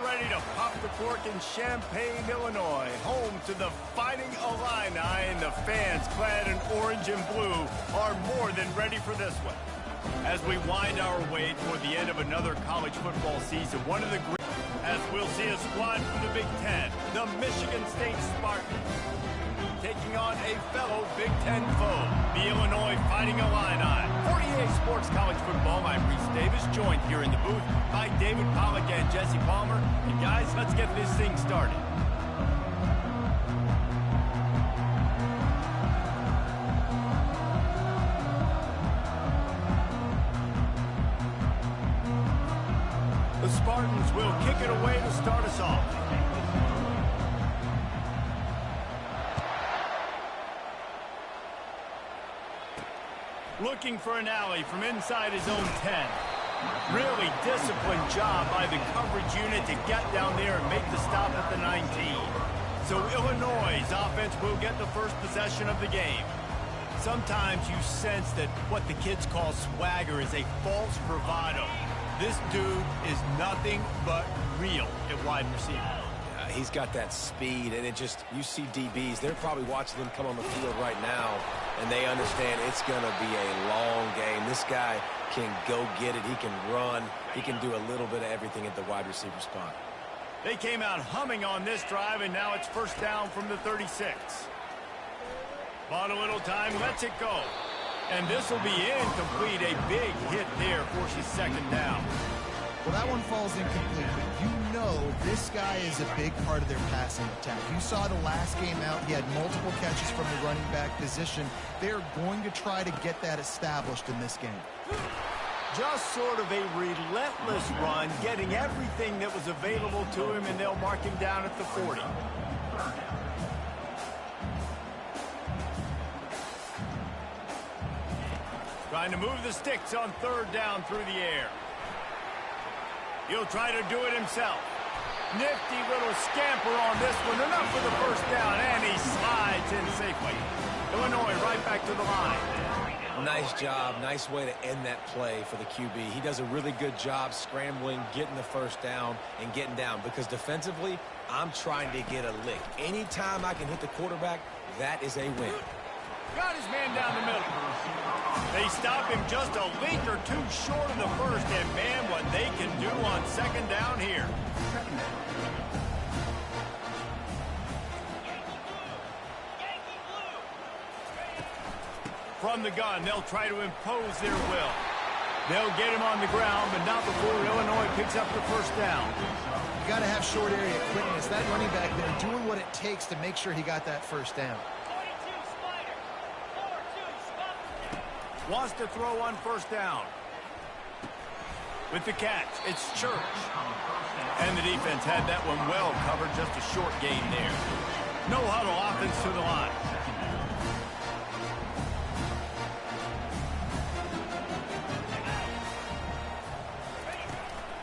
ready to pop the cork in Champaign, Illinois, home to the Fighting Illini, and the fans clad in orange and blue are more than ready for this one. As we wind our way toward the end of another college football season, one of the great, as we'll see a squad from the Big Ten, the Michigan State Spartans, taking on a fellow Big Ten foe, the Illinois Fighting Illini. 48 Sports College Football, I'm Reese Davis, joined here in the booth by David Pollack and Jesse Palmer. And guys, let's get this thing started. The Spartans will kick it away to start us off. Looking for an alley from inside his own 10. Really disciplined job by the coverage unit to get down there and make the stop at the 19. So Illinois' offense will get the first possession of the game. Sometimes you sense that what the kids call swagger is a false bravado. This dude is nothing but real at wide receiver. He's got that speed, and you see DBs, they're probably watching him come on the field right now, and they understand it's going to be a long game. This guy can go get it. He can run. He can do a little bit of everything at the wide receiver spot. They came out humming on this drive, and now it's first down from the 36. Bought a little time, lets it go. And this will be incomplete. A big hit there forces second down. Well, that one falls incomplete, but you know this guy is a big part of their passing attack. You saw the last game out, he had multiple catches from the running back position. They're going to try to get that established in this game. Just sort of a relentless run, getting everything that was available to him, and they'll mark him down at the 40. Trying to move the sticks on third down through the air. He'll try to do it himself. Nifty little scamper on this one. Enough for the first down, and he slides in safely. Illinois right back to the line. Nice job. Nice way to end that play for the QB. He does a really good job scrambling, getting the first down, and getting down. Because defensively, I'm trying to get a lick. Anytime I can hit the quarterback, that is a win. Got his man down the middle. They stop him just a link or two short of the first, and man, what they can do on second down here. From the gun, they'll try to impose their will. They'll get him on the ground, but not before Illinois picks up the first down. You got to have short area quickness. That running back there doing what it takes to make sure he got that first down. Wants to throw on first down. With the catch, it's Church. And the defense had that one well covered, just a short gain there. No huddle offense to the line.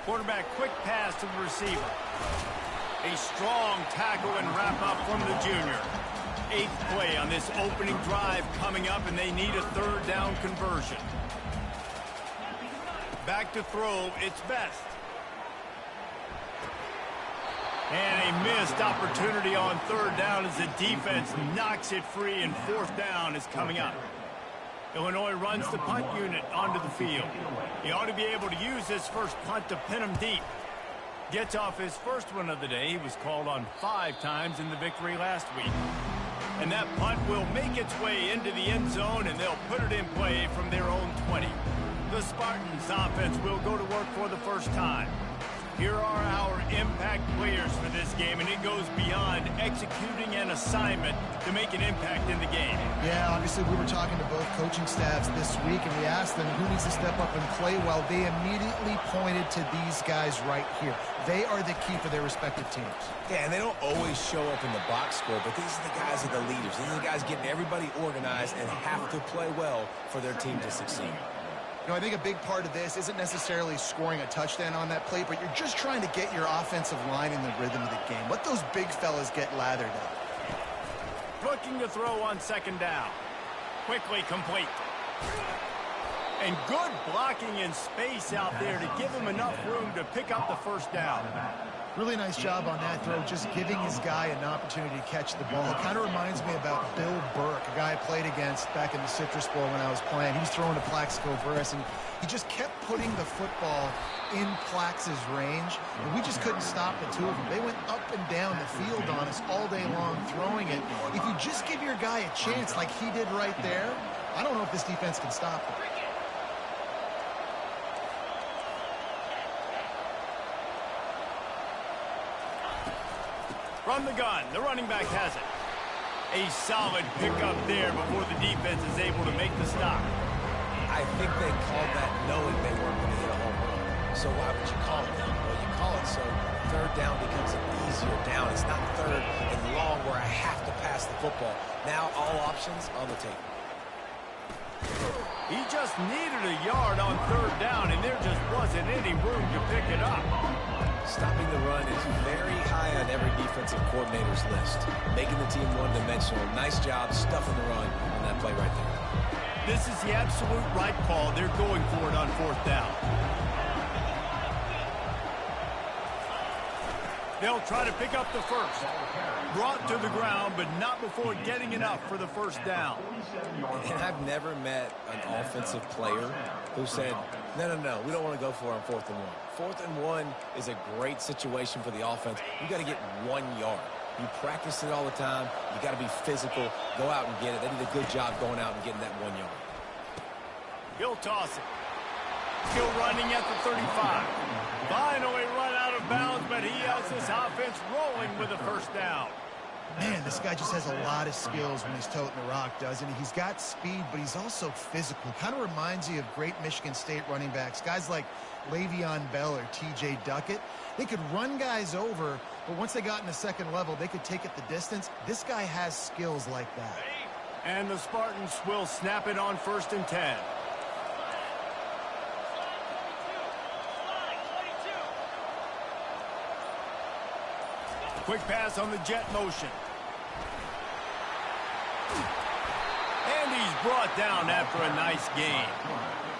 Quarterback quick pass to the receiver. A strong tackle and wrap up from the junior. 8th play on this opening drive coming up, and they need a third down conversion. Back to throw, it's Best. And a missed opportunity on third down as the defense knocks it free, and fourth down is coming up. Illinois runs the punt unit onto the field. He ought to be able to use this first punt to pin him deep. Gets off his first one of the day. He was called on 5 times in the victory last week. And that punt will make its way into the end zone, and they'll put it in play from their own 20. The Spartans offense will go to work for the first time. Here are our impact players for this game, and it goes beyond executing an assignment to make an impact in the game. Yeah, obviously we were talking to both coaching staffs this week, and we asked them who needs to step up and play well. They immediately pointed to these guys right here. They are the key for their respective teams. Yeah, and they don't always show up in the box score, but these are the guys that are the leaders. These are the guys getting everybody organized and have to play well for their team to succeed. You know, I think a big part of this isn't necessarily scoring a touchdown on that play, but you're just trying to get your offensive line in the rhythm of the game. Let those big fellas get lathered up. Looking to throw on second down. Quickly complete. And good blocking in space out there to give him enough room to pick up the first down. Really nice job on that throw, just giving his guy an opportunity to catch the ball. It kind of reminds me about Bill Burke, a guy I played against back in the Citrus Bowl when I was playing. He was throwing to Plaxico Burress, and he just kept putting the football in Plax's range, and we just couldn't stop the two of them. They went up and down the field on us all day long throwing it. If you just give your guy a chance like he did right there, I don't know if this defense can stop him. From the gun, the running back has it. A solid pickup there before the defense is able to make the stop. I think they called that knowing they weren't going to hit a home run. So why would you call it that? Well, you call it so third down becomes an easier down. It's not third and long where I have to pass the football. Now all options on the table. He just needed a yard on third down, and there just wasn't any room to pick it up. Stopping the run is very high on every defensive coordinator's list. Making the team one-dimensional. Nice job stuffing the run on that play right there. This is the absolute right call. They're going for it on fourth down. They'll try to pick up the first. Brought to the ground, but not before getting enough for the first down. And I've never met an offensive player who said, no, we don't want to go for it on 4th and 1. 4th and 1 is a great situation for the offense. You got to get 1 yard. You practice it all the time. You got to be physical. Go out and get it. They did a good job going out and getting that 1 yard. He'll toss it. Still running at the 35. Finally run out of bounds, but he has this offense rolling with a first down. Man, this guy just has a lot of skills when he's toting the rock, doesn't he? He's got speed, but he's also physical. Kind of reminds you of great Michigan State running backs. Guys like Le'Veon Bell or T.J. Duckett. They could run guys over, but once they got in the second level, they could take it the distance. This guy has skills like that. And the Spartans will snap it on 1st and 10. Quick pass on the jet motion. And he's brought down after a nice gain.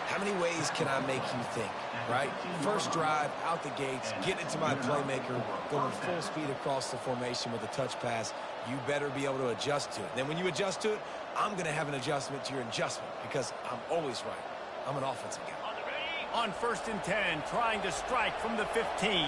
How many ways can I make you think, right? First drive, out the gates, getting it to my playmaker, going full speed across the formation with a touch pass. You better be able to adjust to it. Then when you adjust to it, I'm going to have an adjustment to your adjustment because I'm always right. I'm an offensive guy. On 1st and 10, trying to strike from the 15.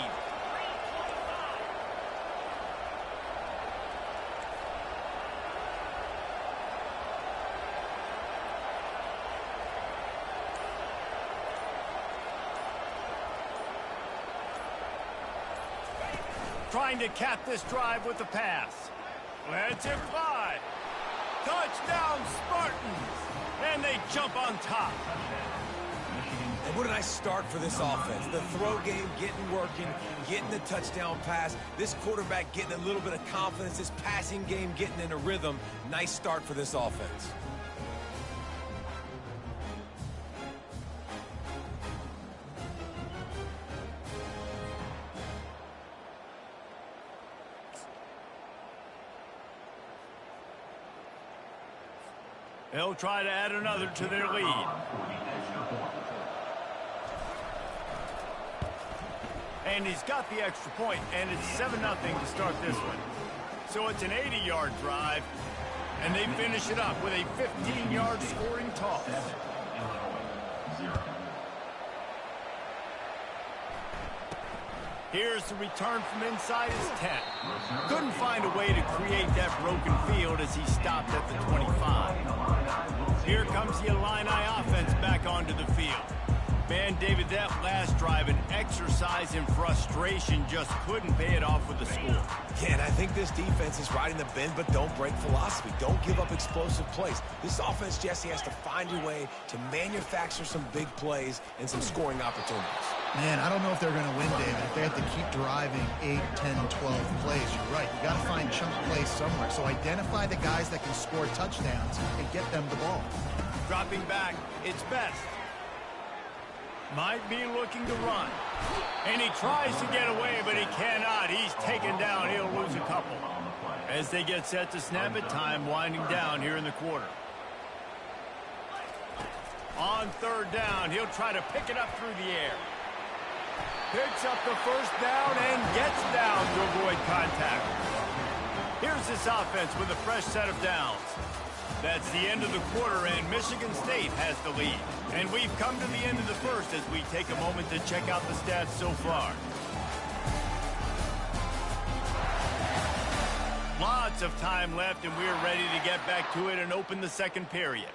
Trying to cap this drive with the pass. Let's it fly. Touchdown, Spartans. And they jump on top. And what a nice start for this offense. The throw game getting working, getting the touchdown pass. This quarterback getting a little bit of confidence. This passing game getting in a rhythm. Nice start for this offense. They'll try to add another to their lead. And he's got the extra point, and it's 7-0 to start this one. So it's an 80-yard drive, and they finish it up with a 15-yard scoring toss. Here's the return from inside his 10. Couldn't find a way to create that broken field as he stopped at the 25. Here comes the Illini offense back onto the field. Man, David, that last drive, an exercise in frustration, just couldn't pay it off with the score. Yeah, and I think this defense is riding the bend but don't break philosophy. Don't give up explosive plays. This offense, Jesse, has to find a way to manufacture some big plays and some scoring opportunities. Man, I don't know if they're going to win, David, if they have to keep driving 8, 10, 12 plays. You're right. You got to find chunk plays somewhere. So identify the guys that can score touchdowns and get them the ball. Dropping back, it's Best. Might be looking to run. And he tries to get away, but he cannot. He's taken down. He'll lose a couple. As they get set to snap it, time winding down here in the quarter. On 3rd down, he'll try to pick it up through the air. Picks up the first down and gets down to avoid contact. Here's this offense with a fresh set of downs. That's the end of the quarter, and Michigan State has the lead. And we've come to the end of the first as we take a moment to check out the stats so far. Lots of time left, and we're ready to get back to it and open the second period.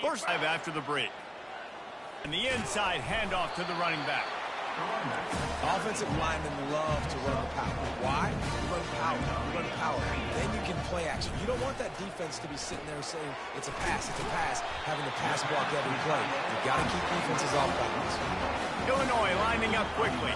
First drive after the break. And the inside handoff to the running back. Offensive linemen love to run the power. Why? You run power. You run power. Then you can play action. You don't want that defense to be sitting there saying, it's a pass, having to pass block every play. You've got to keep defenses off balance. Illinois lining up quickly.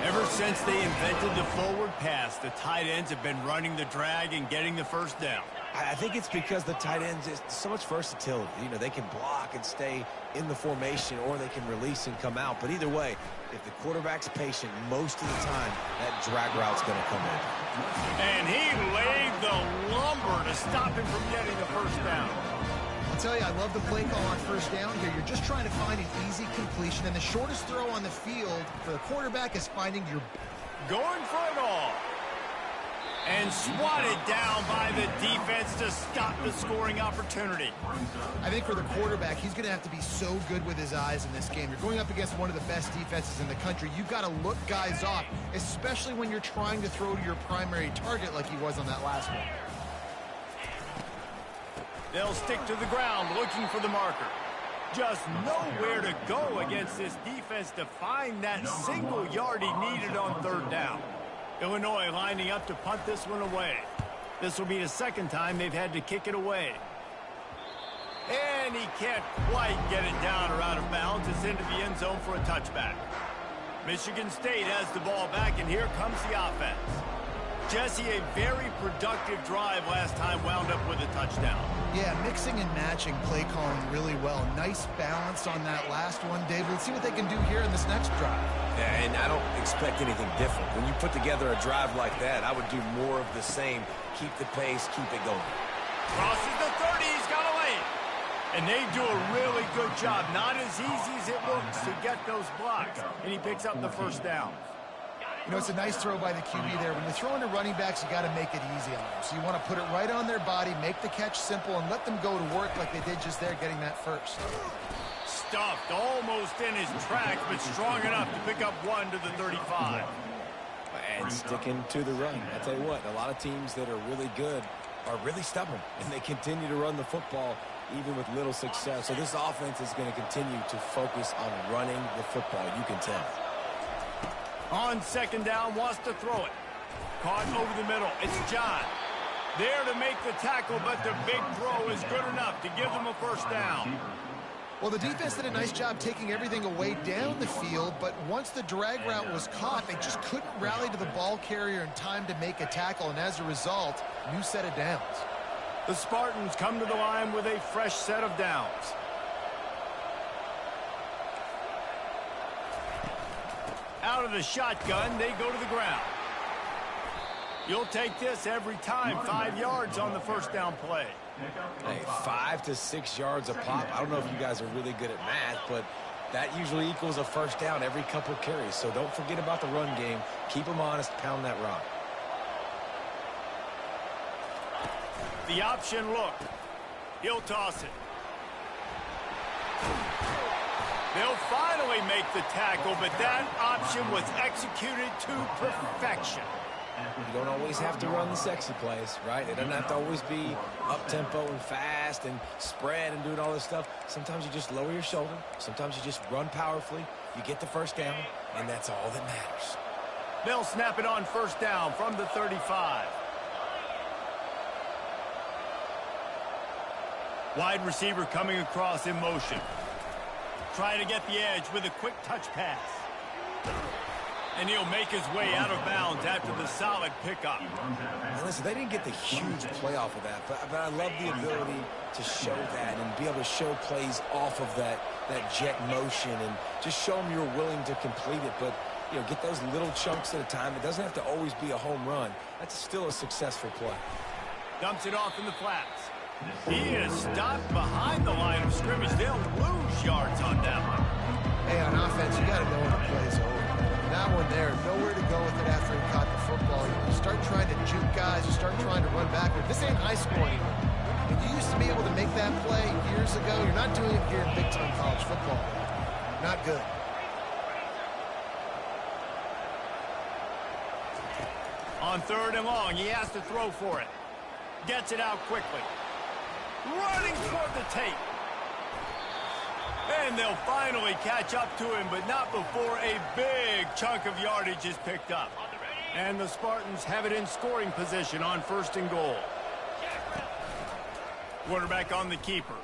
Ever since they invented the forward pass, the tight ends have been running the drag and getting the first down. I think it's because the tight ends is so much versatility. You know, they can block and stay in the formation, or they can release and come out. But either way, if the quarterback's patient, most of the time, that drag route's going to come in. And he laid the lumber to stop him from getting the first down. I'll tell you, I love the play call on first down here. You're just trying to find an easy completion, and the shortest throw on the field for the quarterback is finding your... Going for it all. And swatted down by the defense to stop the scoring opportunity. I think for the quarterback, he's going to have to be so good with his eyes in this game. You're going up against one of the best defenses in the country. You've got to look guys off, especially when you're trying to throw to your primary target like he was on that last one. They'll stick to the ground looking for the marker. Just nowhere to go against this defense to find that single yard he needed on third down. Illinois lining up to punt this one away. This will be the second time they've had to kick it away. And he can't quite get it down or out of bounds. It's into the end zone for a touchback. Michigan State has the ball back, and here comes the offense. Jesse, a very productive drive last time, wound up with a touchdown. Yeah, mixing and matching play calling really well. Nice balance on that last one, Dave. Let's see what they can do here in this next drive. Yeah, and I don't expect anything different. When you put together a drive like that, I would do more of the same. Keep the pace, keep it going. Crosses the 30, he's got a lane. And they do a really good job. Not as easy as it looks to get those blocks. And he picks up the first down. You know, it's a nice throw by the QB there. When you're throwing to running backs, you got to make it easy on them. So you want to put it right on their body, make the catch simple, and let them go to work like they did just there, getting that first. Stuffed almost in his tracks, but strong enough to pick up one to the 35. And sticking to the run. I'll tell you what, a lot of teams that are really good are really stubborn, and they continue to run the football even with little success. So this offense is going to continue to focus on running the football. You can tell. On second down, wants to throw it. Caught over the middle. It's John. There to make the tackle, but the big throw is good enough to give them a first down. Well, the defense did a nice job taking everything away down the field, but once the drag route was caught, they just couldn't rally to the ball carrier in time to make a tackle, and as a result, new set of downs. The Spartans come to the line with a fresh set of downs. Out of the shotgun, they go to the ground. You'll take this every time. 5 yards on the first down play. Hey, 5 to 6 yards a pop. I don't know if you guys are really good at math, but that usually equals a first down every couple carries. So don't forget about the run game. Keep them honest. Pound that rock. The option look. He'll toss it. They'll finally make the tackle, but that option was executed to perfection. You don't always have to run the sexy plays, right? It doesn't have to always be up-tempo and fast and spread and doing all this stuff. Sometimes you just lower your shoulder. Sometimes you just run powerfully. You get the first down, and that's all that matters. They'll snap it on first down from the 35. Wide receiver coming across in motion. Trying to get the edge with a quick touch pass. And he'll make his way out of bounds after the solid pickup. Now listen, they didn't get the huge play off of that, but I love the ability to show that and be able to show plays off of that jet motion and just show them you're willing to complete it. But, you know, get those little chunks at a time. It doesn't have to always be a home run. That's still a successful play. Dumps it off in the flats. He is stopped behind the line of scrimmage. They'll lose yards on that one. Hey, on offense, you got to know when the play's over. That one there, nowhere to go with it after he caught the football. You start trying to juke guys, you start trying to run backward. This ain't high school anymore. When you used to be able to make that play years ago, you're not doing it here in big-time college football. Not good. On 3rd and long, he has to throw for it. Gets it out quickly. Running toward the tape. And they'll finally catch up to him, but not before a big chunk of yardage is picked up. And the Spartans have it in scoring position on 1st and goal. Quarterback on the keeper.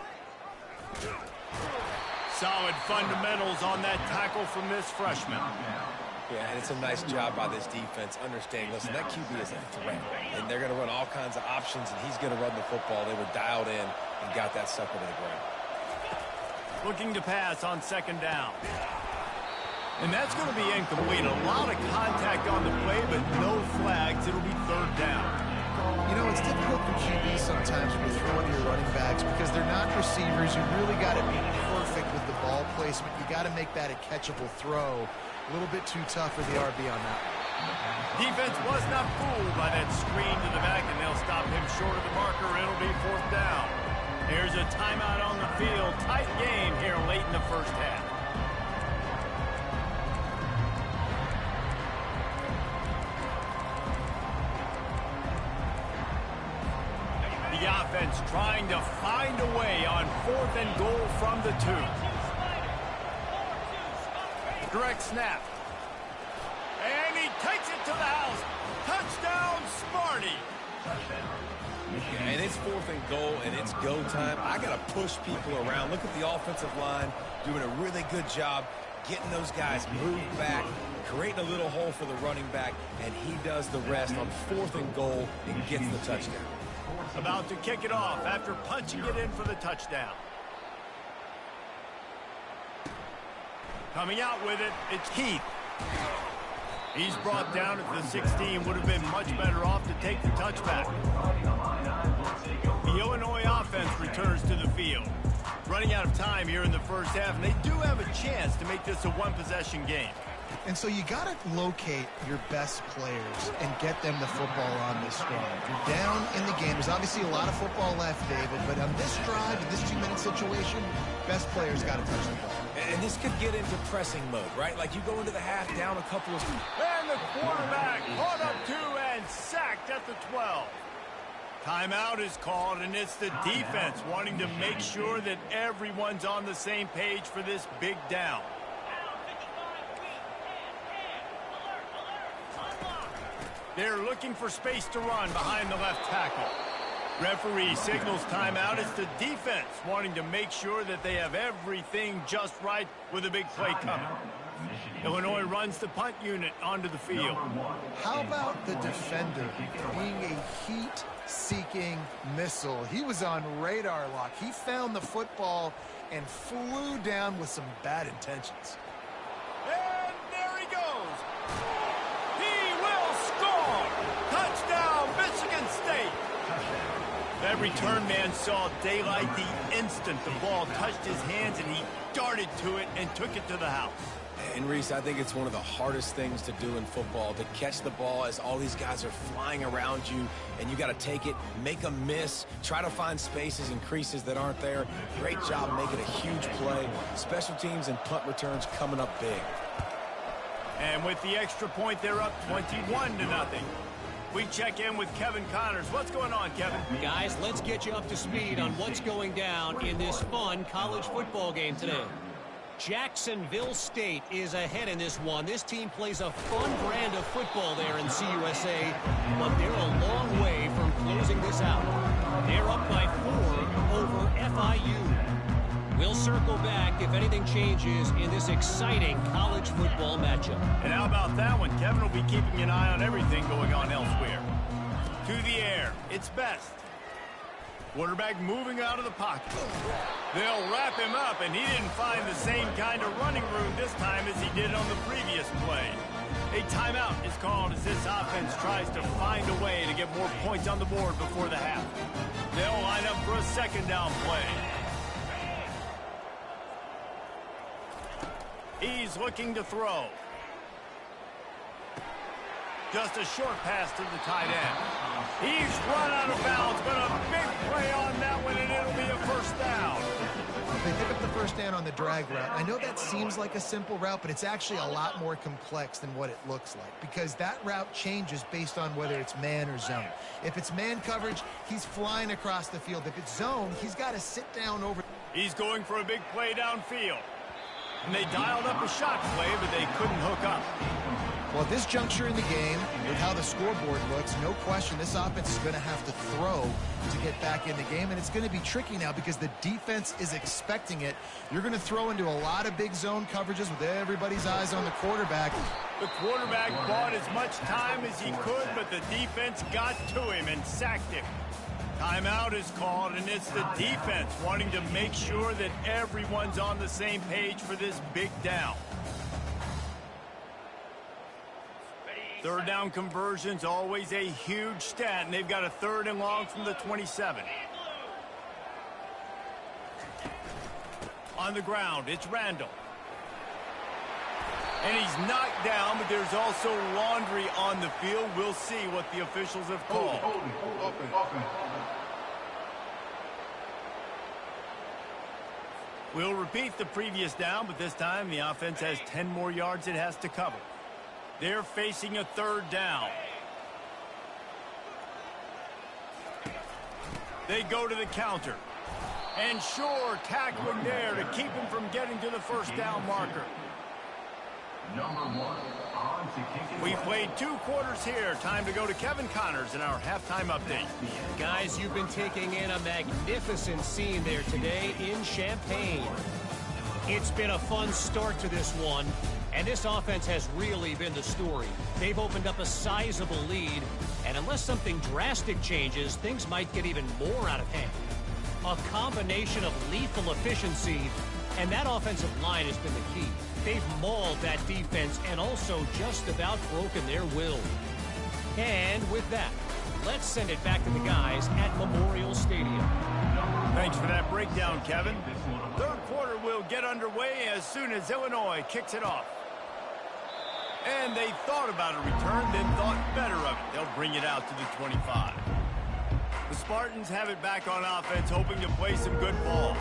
Solid fundamentals on that tackle from this freshman. Yeah, and it's a nice job by this defense understanding, listen, that QB is a threat, and they're going to run all kinds of options, and he's going to run the football. They were dialed in and got that sucker to the ground. Looking to pass on 2nd down. And that's going to be incomplete. A lot of contact on the play, but no flags. It'll be 3rd down. You know, it's difficult for QBs sometimes when you're throwing your running backs because they're not receivers. You really got to be perfect with the ball placement. You got to make that a catchable throw. A little bit too tough for the RB on that one. Defense was not fooled by that screen to the back, and they'll stop him short of the marker. It'll be 4th down. Here's a timeout on the field. Tight game here late in the 1st half. The offense trying to find a way on 4th and goal from the 2. Direct snap. And he takes it to the house. Touchdown, Sparty. And it's 4th and goal, and it's go time. I got to push people around. Look at the offensive line doing a really good job getting those guys moved back, creating a little hole for the running back, and he does the rest on 4th and goal and gets the touchdown. About to kick it off after punching it in for the touchdown. Coming out with it, it's Keith. He's brought down at the 16. Would have been much better off to take the touchback. The Illinois offense returns to the field. Running out of time here in the 1st half, and they do have a chance to make this a one-possession game. And so you got to locate your best players and get them the football on this drive. You're down in the game. There's obviously a lot of football left, David, but on this drive, in this 2-minute situation, best players got to touch the ball. And this could get into pressing mode, right? Like you go into the half down a couple of... And the quarterback caught up to and sacked at the 12. Timeout is called, and it's the defense wanting to make sure that everyone's on the same page for this big down. They're looking for space to run behind the left tackle. Referee signals timeout. It's the defense wanting to make sure that they have everything just right with a big play coming. Illinois runs the punt unit onto the field. How about the defender being a heat-seeking missile? He was on radar lock. He found the football and flew down with some bad intentions. And there he goes. He will score. Touchdown, Michigan State. That return man saw daylight the instant the ball touched his hands, and he darted to it and took it to the house. And Reese, I think it's one of the hardest things to do in football, to catch the ball as all these guys are flying around you, and you got to take it, make a miss, try to find spaces and creases that aren't there. Great job making a huge play. Special teams and punt returns coming up big. And with the extra point, they're up 21-0. We check in with Kevin Connors. What's going on, Kevin? Guys, let's get you up to speed on what's going down in this fun college football game today. Jacksonville State is ahead in this one. This team plays a fun brand of football there in CUSA, but they're a long way from closing this out. They're up by 4 over FIU. We'll circle back if anything changes in this exciting college football matchup. And how about that one? Kevin will be keeping an eye on everything going on elsewhere. To the air, it's Best. Quarterback moving out of the pocket. They'll wrap him up, and he didn't find the same kind of running room this time as he did on the previous play. A timeout is called as this offense tries to find a way to get more points on the board before the half. They'll line up for a second down play. He's looking to throw. Just a short pass to the tight end. He's run out of bounds, but a big play on that one, and it'll be a first down. They pick up the first down on the drag route. I know that seems like a simple route, but it's actually a lot more complex than what it looks like, because that route changes based on whether it's man or zone. If it's man coverage, he's flying across the field. If it's zone, he's got to sit down over. He's going for a big play downfield. And they dialed up a shot play, but they couldn't hook up. Well, at this juncture in the game, with how the scoreboard looks, no question this offense is going to have to throw to get back in the game, and it's going to be tricky now because the defense is expecting it. You're going to throw into a lot of big zone coverages with everybody's eyes on the quarterback. The quarterback bought as much time as he could, but the defense got to him and sacked him. Timeout is called, and it's the defense wanting to make sure that everyone's on the same page for this big down. Third down conversion's always a huge stat, and they've got a 3rd and long from the 27. On the ground, it's Randall. And he's knocked down, but there's also laundry on the field. We'll see what the officials have called. We'll repeat the previous down, but this time the offense has 10 more yards it has to cover. They're facing a 3rd down. They go to the counter. And sure, tackling there to keep him from getting to the first down marker. We played 2 quarters here. Time to go to Kevin Connors in our halftime update. Guys, you've been taking in a magnificent scene there today in Champaign. It's been a fun start to this one, and this offense has really been the story. They've opened up a sizable lead, and unless something drastic changes, things might get even more out of hand. A combination of lethal efficiency, and that offensive line has been the key. They've mauled that defense and also just about broken their will. And with that, let's send it back to the guys at Memorial Stadium. Thanks for that breakdown, Kevin. Third quarter will get underway as soon as Illinois kicks it off. And they thought about a return, then thought better of it. They'll bring it out to the 25. The Spartans have it back on offense, hoping to play some good ball.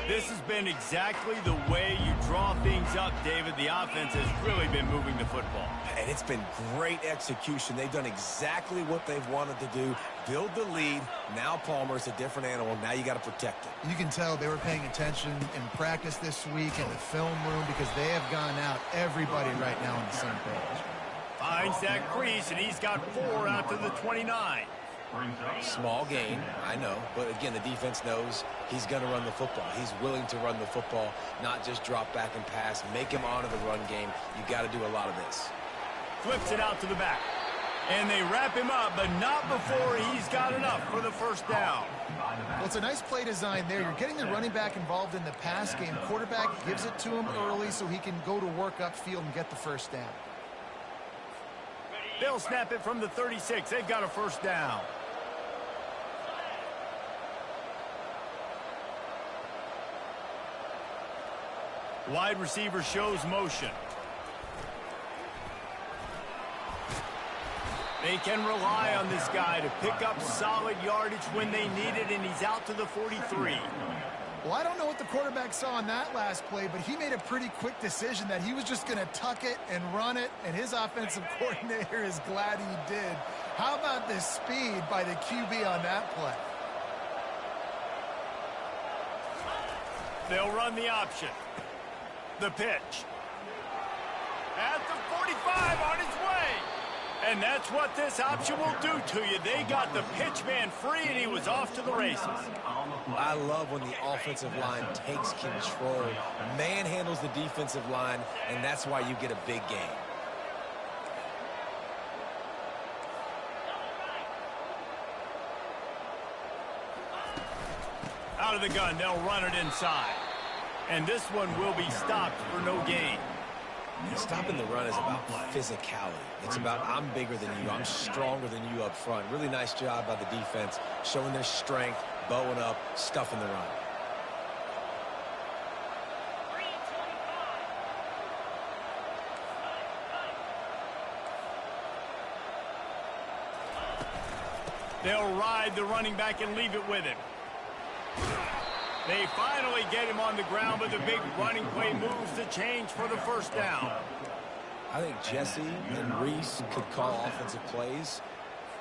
This has been exactly the way you draw things up, David. The offense has really been moving the football. And it's been great execution. They've done exactly what they've wanted to do. Build the lead. Now Palmer's a different animal. Now you got to protect it. You can tell they were paying attention in practice this week in the film room because they have gone out, everybody right now on the same page. Finds that crease, and he's got 4 out to the 29. Small gain, I know, but again, the defense knows he's going to run the football. He's willing to run the football, not just drop back and pass, make him honor the run game. You got to do a lot of this. Flips it out to the back. And they wrap him up, but not before he's got enough for the first down. Well, it's a nice play design there. You're getting the running back involved in the pass game. Quarterback gives it to him early so he can go to work upfield and get the first down. They'll snap it from the 36. They've got a first down. Wide receiver shows motion. They can rely on this guy to pick up solid yardage when they need it, and he's out to the 43. Well, I don't know what the quarterback saw on that last play, but he made a pretty quick decision that he was just going to tuck it and run it, and his offensive coordinator is glad he did. How about the speed by the QB on that play? They'll run the option. The pitch. At the 45 on his way. And that's what this option will do to you. They got the pitch man free, and he was off to the races. I love when the offensive line takes control, manhandles the defensive line, and that's why you get a big game. Out of the gun, they'll run it inside. And this one will be stopped for no gain. Stopping the run is about physicality. It's about I'm bigger than you, I'm stronger than you up front. Really nice job by the defense, showing their strength, bowing up, stuffing the run. They'll ride the running back and leave it with him. They finally get him on the ground, but the big running play moves the change for the first down. I think Jesse and Reese could call offensive plays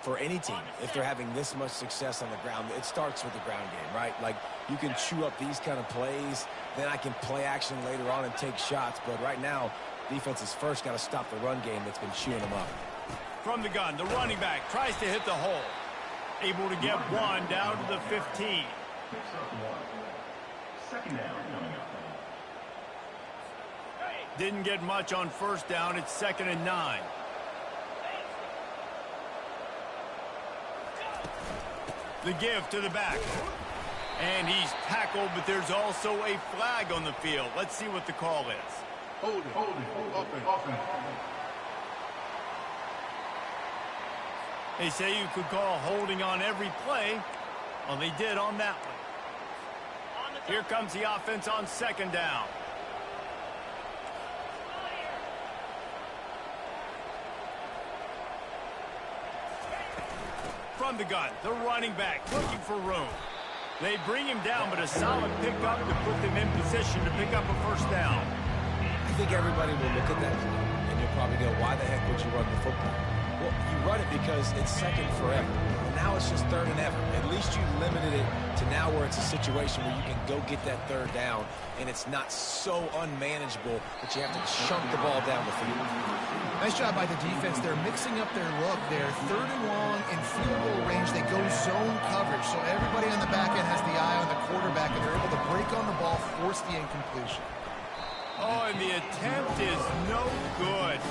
for any team if they're having this much success on the ground. It starts with the ground game, right? Like, you can chew up these kind of plays, then I can play action later on and take shots. But right now, defense has first got to stop the run game that's been chewing them up. From the gun, the running back tries to hit the hole. Able to get one down to the 15. Second down coming up. Didn't get much on first down. It's 2nd and 9. The give to the back. And he's tackled, but there's also a flag on the field. Let's see what the call is. Hold it. Offense. They say you could call holding on every play. Well, they did on that one. Here comes the offense on 2nd down. From the gun, the running back looking for room. They bring him down, but a solid pickup to put them in position to pick up a first down. I think everybody will look at that play, and you'll probably go, why the heck would you run the football? Well, you run it because it's second forever. And now it's just 3rd and ever. At least you limited it to now where it's a situation where you can go get that 3rd down, and it's not so unmanageable that you have to chunk the ball down the field. Nice job by the defense. They're mixing up their look there. 3rd and long in field goal range. They go zone coverage. So everybody on the back end has the eye on the quarterback, and they're able to break on the ball, force the incompletion. Oh, and the attempt is no good.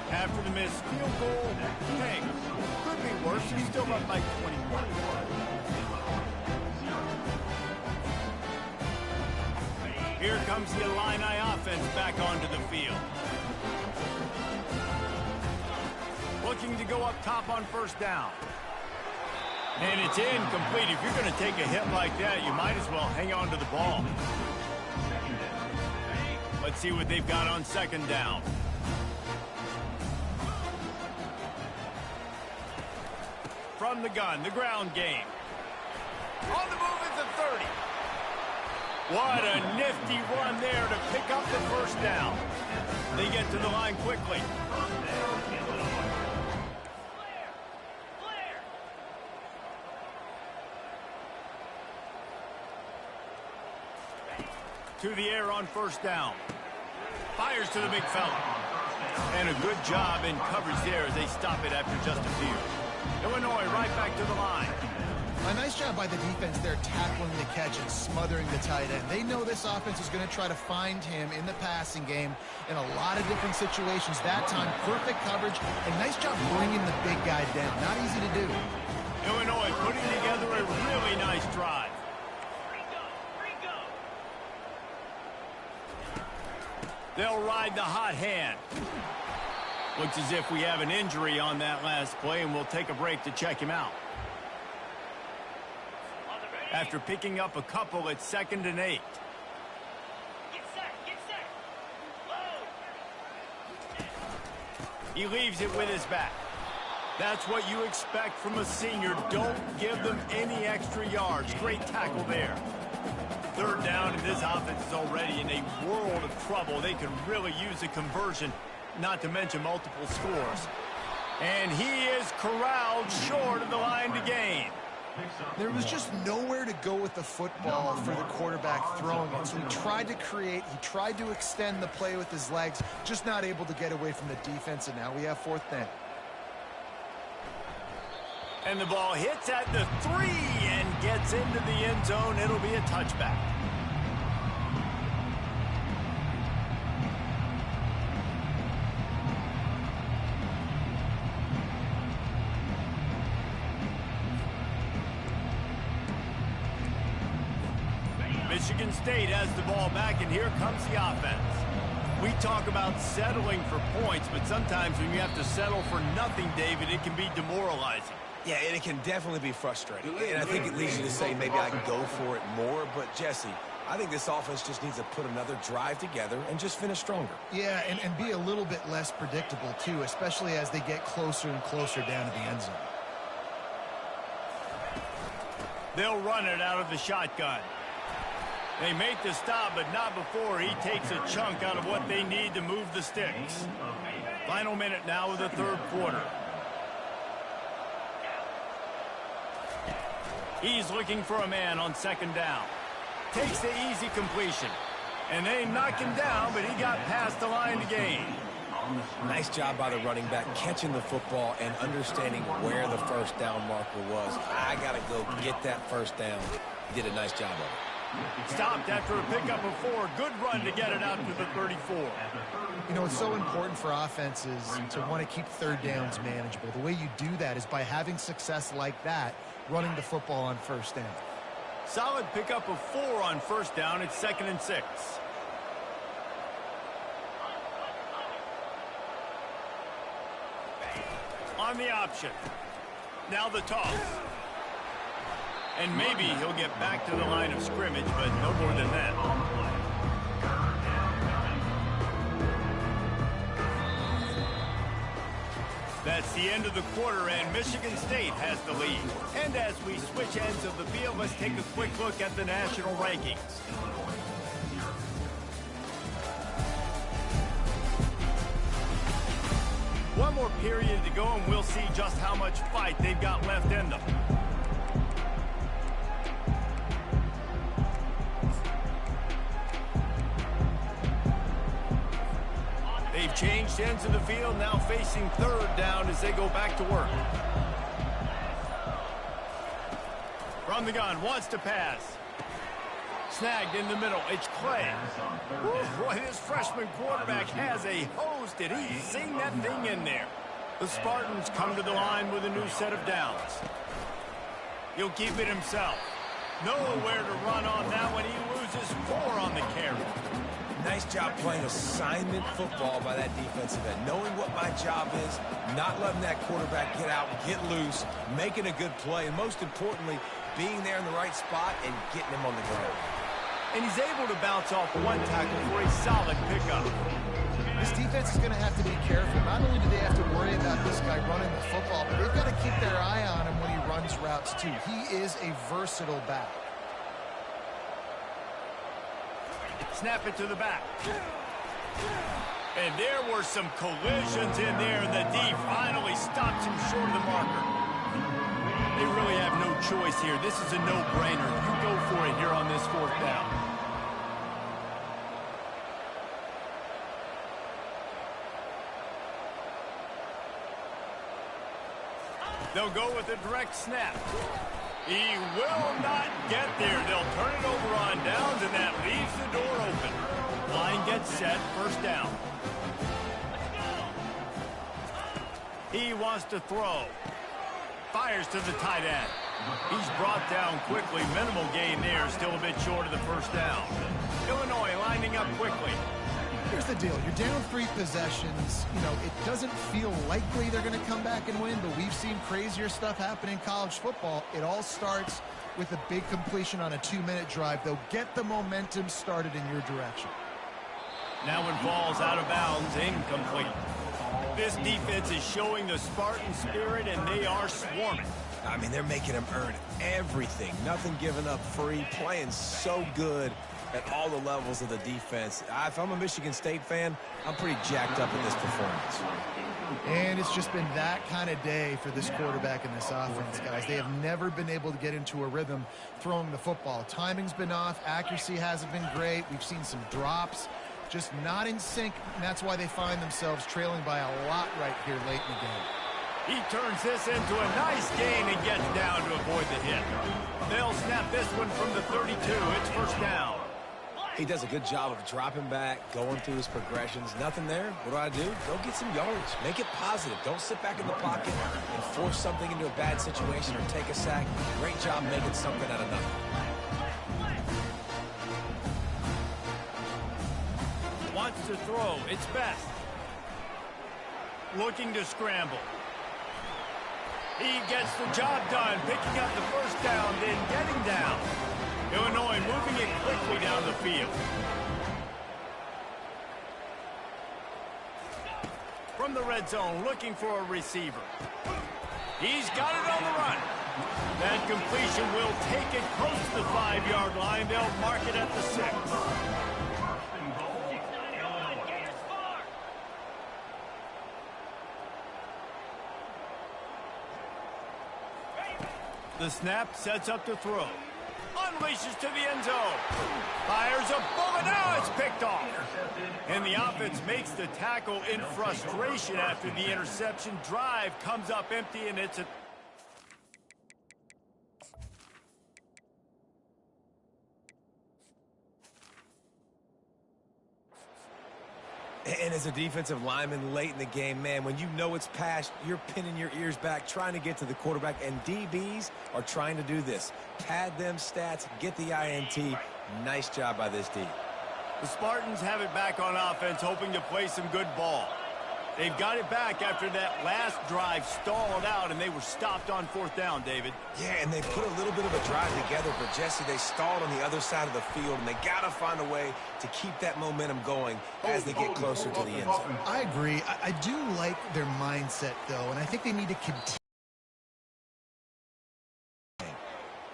After the missed field goal, hey, could be worse. You're still up by 21. Here comes the Illini offense back onto the field. Looking to go up top on first down. And it's incomplete. If you're going to take a hit like that, you might as well hang on to the ball. Let's see what they've got on 2nd down. From the gun, the ground game. On the move at the 30. What a nifty run there to pick up the first down. They get to the line quickly. To the air on first down. Fires to the big fella. And a good job in coverage there as they stop it after just a few. Illinois right back to the line. A nice job by the defense there, tackling the catch and smothering the tight end. They know this offense is going to try to find him in the passing game in a lot of different situations. That time, perfect coverage, and nice job bringing the big guy down. Not easy to do. Illinois putting together a really nice drive. They'll ride the hot hand. Looks as if we have an injury on that last play, and we'll take a break to check him out. After picking up a couple, it's 2nd and 8. He leaves it with his back. That's what you expect from a senior. Don't give them any extra yards. Great tackle there. 3rd down, and this offense is already in a world of trouble. They could really use a conversion, not to mention multiple scores. And he is corralled short of the line to gain. There was just nowhere to go with the football for the quarterback throwing it. So he tried to create, he tried to extend the play with his legs, just not able to get away from the defense, and now we have 4th down. And the ball hits at the 3 and gets into the end zone. It'll be a touchback. Michigan State has the ball back, and here comes the offense. We talk about settling for points, but sometimes when you have to settle for nothing, David, it can be demoralizing. Yeah, and it can definitely be frustrating. And I think it leads you to say maybe I can go for it more. But, Jesse, I think this offense just needs to put another drive together and just finish stronger. Yeah, and be a little bit less predictable, too, especially as they get closer and closer down to the end zone. They'll run it out of the shotgun. They make the stop, but not before he takes a chunk out of what they need to move the sticks. Final minute now of the third quarter. He's looking for a man on second down. Takes the easy completion. And they knock him down, but he got past the line to gain. Nice job by the running back catching the football and understanding where the first down marker was. I got to go get that first down. He did a nice job of it. Stopped after a pickup of 4. Good run to get it out to the 34. You know, it's so important for offenses to want to keep third downs manageable. The way you do that is by having success like that, running the football on first down. Solid pickup of 4 on first down. It's 2nd and 6. On the option. Now the toss. And maybe he'll get back to the line of scrimmage, but no more than that. That's the end of the quarter, and Michigan State has the lead. And as we switch ends of the field, let's take a quick look at the national rankings. One more period to go, and we'll see just how much fight they've got left in them. They've changed ends of the field, now facing third down as they go back to work. From the gun, wants to pass. Snagged in the middle, it's Clay. Woo, boy, this freshman quarterback has a hose. Did he sing that thing in there? The Spartans come to the line with a new set of downs. He'll keep it himself. Nowhere to run on that one. He loses 4 on the carry. Nice job playing assignment football by that defensive end. Knowing what my job is, not letting that quarterback get out, get loose, making a good play, and most importantly, being there in the right spot and getting him on the ground. And he's able to bounce off one tackle for a solid pickup. This defense is going to have to be careful. Not only do they have to worry about this guy running the football, but they've got to keep their eye on him when he runs routes too. He is a versatile back. Snap it to the back. And there were some collisions in there, and the D finally stops him short of the marker. They really have no choice here. This is a no-brainer. You go for it here on this 4th down. They'll go with a direct snap. He will not get there. They'll turn it over on downs, and that leaves the door open. Line gets set, first down. He wants to throw. Fires to the tight end. He's brought down quickly. Minimal gain there, still a bit short of the first down. Illinois lining up quickly. Here's the deal. You're down 3 possessions. You know, it doesn't feel likely they're going to come back and win, but we've seen crazier stuff happen in college football. It all starts with a big completion on a 2-minute drive. They'll get the momentum started in your direction. Now it falls out of bounds, incomplete. This defense is showing the Spartan spirit, and they are swarming. I mean, they're making him earn everything. Nothing given up free, playing so good at all the levels of the defense. If I'm a Michigan State fan, I'm pretty jacked up at this performance. And it's just been that kind of day for this quarterback and this offense, guys. They have never been able to get into a rhythm throwing the football. Timing's been off. Accuracy hasn't been great. We've seen some drops. Just not in sync, and that's why they find themselves trailing by a lot right here late in the game. He turns this into a nice gain and gets down to avoid the hit. They'll snap this one from the 32. It's first down. He does a good job of dropping back, going through his progressions. Nothing there. What do? Go get some yards. Make it positive. Don't sit back in the pocket and force something into a bad situation or take a sack. Great job making something out of nothing. Wants to throw. It's Best. Looking to scramble. He gets the job done, picking up the first down, then getting down. Illinois moving it quickly down the field. From the red zone, looking for a receiver. He's got it on the run. That completion will take it close to the 5-yard line. They'll mark it at the 6. The snap sets up to throw. Unleashes to the end zone. Fires a bullet. Now it's picked off. And the offense makes the tackle in frustration after the interception. Drive comes up empty, and it's a... And as a defensive lineman late in the game, man, when you know it's past, you're pinning your ears back, trying to get to the quarterback, and DBs are trying to do this. Pad them stats, get the INT. Nice job by this D. The Spartans have it back on offense, hoping to play some good ball. They've got it back after that last drive stalled out, and they were stopped on 4th down, David. Yeah, and they put a little bit of a drive together, but Jesse, they stalled on the other side of the field, and they got to find a way to keep that momentum going as they get closer to the end zone. I agree. I do like their mindset, though, and I think they need to continue.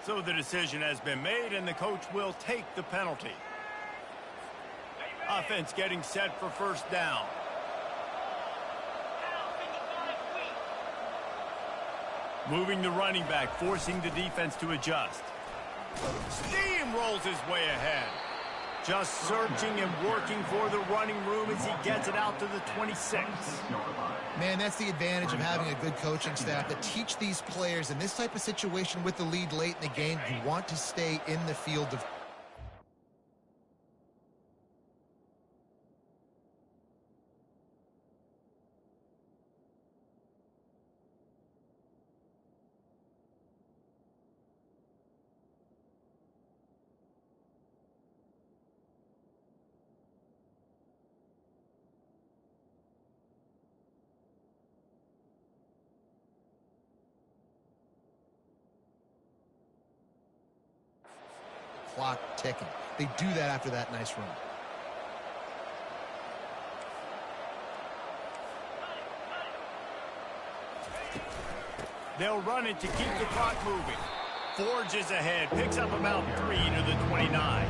So the decision has been made, and the coach will take the penalty. Offense getting set for 1st down. Moving the running back, forcing the defense to adjust. Steamrolls his way ahead. Just searching and working for the running room as he gets it out to the 26. Man, that's the advantage of having a good coaching staff that teach these players in this type of situation with the lead late in the game. You want to stay in the field of... clock ticking. They do that after that nice run. They'll run it to keep the clock moving. Forges ahead, picks up about 3 to the 29.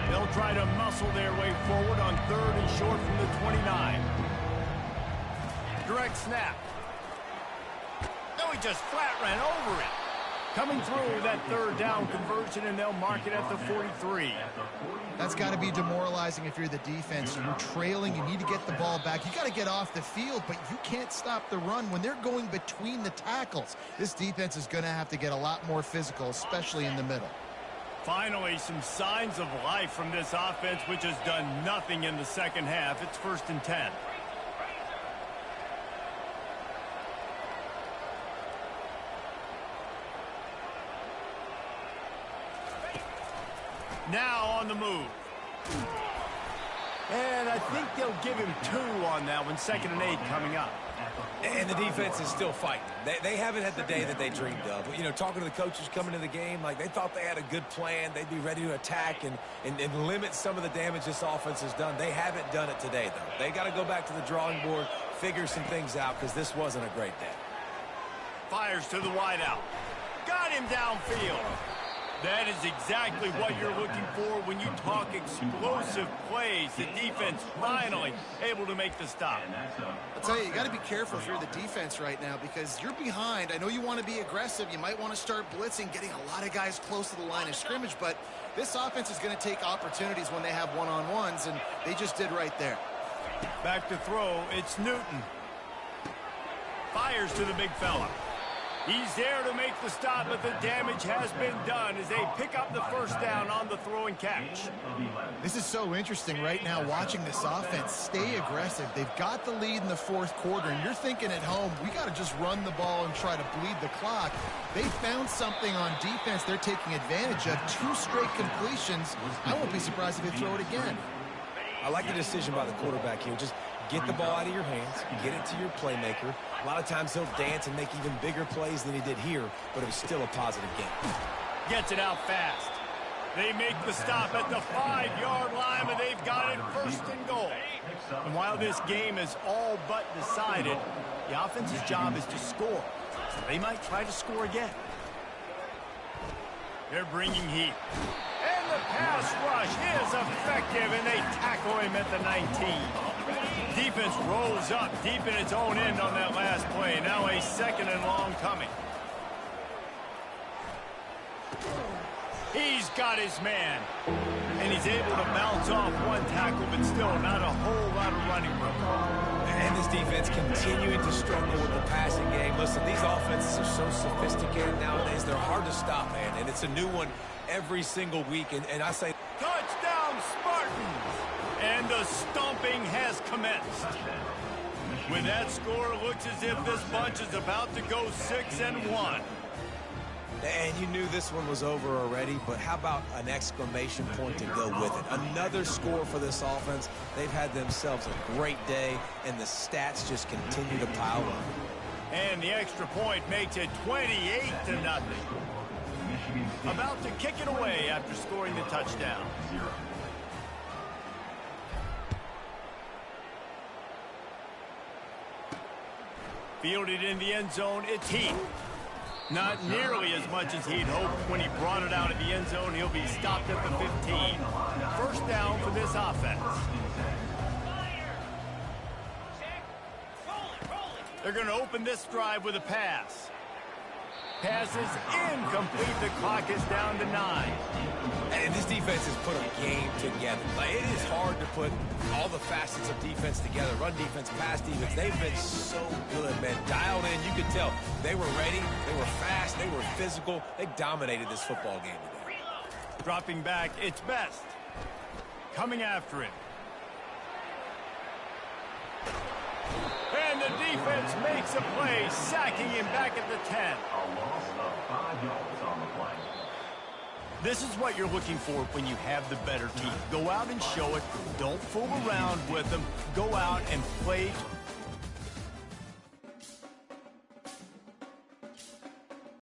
They'll try to muscle their way forward on 3rd and short from the 29. Direct snap. No, he just flat ran over it. Coming through that 3rd down conversion, and they'll mark it at the 43. That's got to be demoralizing if you're the defense. You're trailing. You need to get the ball back. You got to get off the field, but you can't stop the run when they're going between the tackles. This defense is going to have to get a lot more physical, especially in the middle. Finally, some signs of life from this offense, which has done nothing in the second half. It's 1st and 10. Now on the move. And I think they'll give him 2 on that one. 2nd and 8 coming up. And the defense is still fighting. They haven't had the day that they dreamed of. You know, talking to the coaches coming to the game, like they thought they had a good plan. They'd be ready to attack and limit some of the damage this offense has done. They haven't done it today, though. They got to go back to the drawing board, figure some things out, because this wasn't a great day. Fires to the wideout. Got him downfield. That is exactly what you're looking for when you talk explosive plays. The defense finally able to make the stop. I'll tell you, you got to be careful if you're the defense right now because you're behind. I know you want to be aggressive. You might want to start blitzing, getting a lot of guys close to the line of scrimmage, but this offense is going to take opportunities when they have one-on-ones, and they just did right there. Back to throw, it's Newton. Fires to the big fella. He's there to make the stop, but the damage has been done as they pick up the 1st down on the throw and catch. This is so interesting right now watching this offense stay aggressive. They've got the lead in the 4th quarter, and you're thinking at home, we got to just run the ball and try to bleed the clock. They found something on defense they're taking advantage of. 2 straight completions. I won't be surprised if they throw it again. I like the decision by the quarterback here. Just Get the ball out of your hands, get it to your playmaker. A lot of times he'll dance and make even bigger plays than he did here, but it was still a positive game. Gets it out fast. They make the stop at the 5-yard line, but they've got it first and goal. And while this game is all but decided, the offense's job is to score. So they might try to score again. They're bringing heat. And the pass rush is effective, and they tackle him at the 19. Defense rolls up deep in its own end on that last play. Now a 2nd and long coming. He's got his man. And he's able to bounce off one tackle, but still not a whole lot of running room. And this defense continuing to struggle with the passing game. Listen, these offenses are so sophisticated nowadays. They're hard to stop, man. And it's a new one every single week. And I say, touchdown, Spartans! And the stomping has commenced. With that score, it looks as if this bunch is about to go 6-1. and you knew this one was over already, but how about an exclamation point to go with it? Another score for this offense. They've had themselves a great day, and the stats just continue to pile up. And the extra point makes it 28-0. About to kick it away after scoring the touchdown. Fielded in the end zone, it's Heath. Not nearly as much as he'd hoped when he brought it out of the end zone. He'll be stopped at the 15. First down for this offense. They're going to open this drive with a pass. Pass is incomplete. The clock is down to 9. And this defense has put a game together. Like, it is hard to put all the facets of defense together. Run defense, pass defense. They've been so good, man. Dialed in. You could tell they were ready. They were fast. They were physical. They dominated this football game today. Dropping back, it's Best. Coming after him. And the defense makes a play, sacking him back at the 10. A loss of 5 yards on the play. This is what you're looking for when you have the better team. Go out and show it. Don't fool around with them. Go out and play